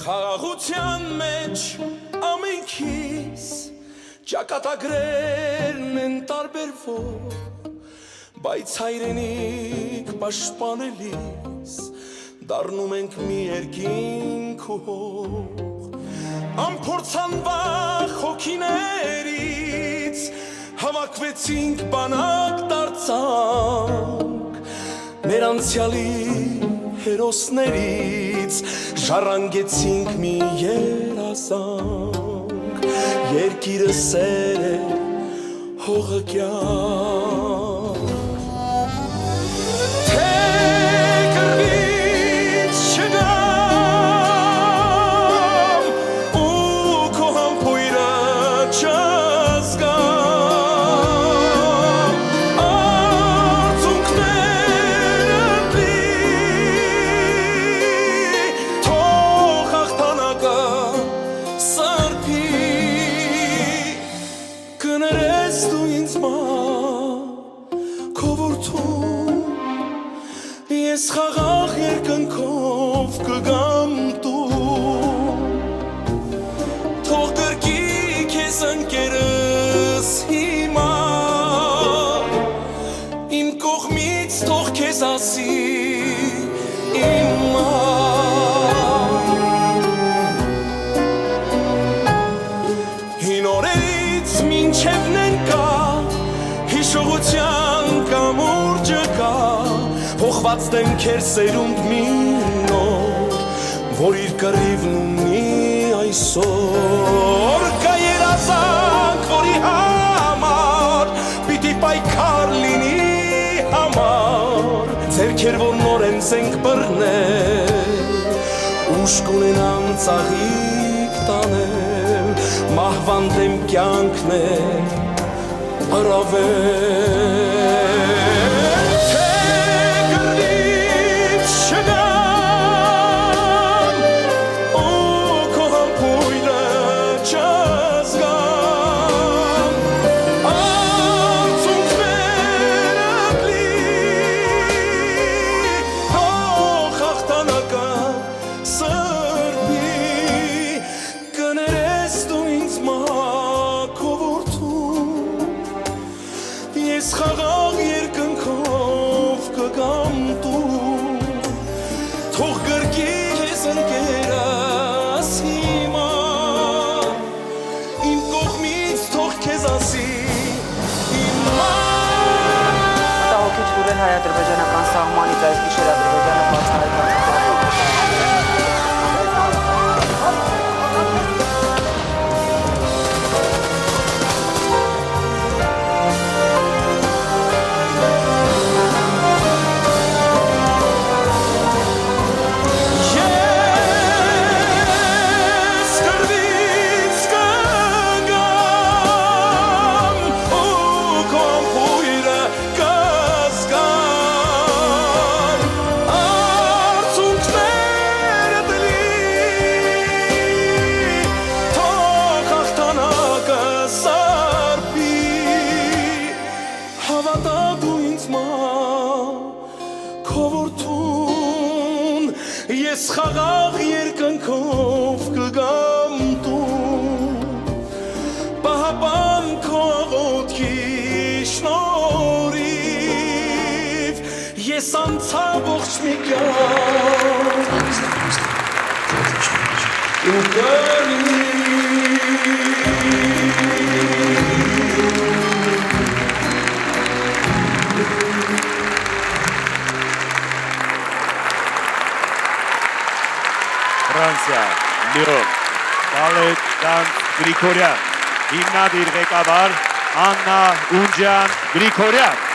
Խաղաղության մեջ ամենքիս ճակատագրերն են տարբերվող, բայց հայրենիք պաշտպանելիս դառնում ենք մի երկինք ու հող, անփորձանվախ հոգիներից հավաքվեցինք բանակ դարձանք, մեր անցյալի հերոսներից ժառանգեցինք մի երազանք, երկիրը սեր է, հողը կյանք, թե կռվից չգամ ու քո համբույրը չզգամ, արցունքները թող հաղթանակը սրբի, կներես դու ինձ քո որդուն, ես խաղաղ երկնքով կգամ տուն, թող գրկի քեզ ընկերս հիմա, իմ կողմից թող քեզ ասի իմ հին օրերից մինչև ներկա հիշողության կամուրջը կա, փոխված դեմքեր սերունդ մի նոր, որ իր կռիվն ունի այսօր, կա երազանք, որի համար պիտի պայքար լինի համար, ձեռքեր, որ նոր են զենք բռնել, ուժ կունենան ծաղիկ տանել, մահվան դեմ կյանքներ առավել, թե կռվից չգամ ու քո համբույրը չզգամ, արցունքներդ թող հաղթանակը սրբի, կներես դու ինձ քո որդուն, ես խաղաղ երկնքով կգամ տուն, թող գրկի քեզ ընկերս հիմա, իմ կողմից թող քեզ ասի իմ Մտահոգիչ լուրեր հայ-ադրբեջանական սահմանից այս գիշեր Ադրբեջանը բացահայտված ես խաղաղ երկնքով կգամ տուն, պահապան քո աղոթքի շնորհիվ, ես անցա ողջ մի կյանք ու Ֆրանսիա, Լիոն, Բալետ Դանս Գրիգորյան, հիմնադիր ղեկավար Աննա Ունջյան Գրիգորյան։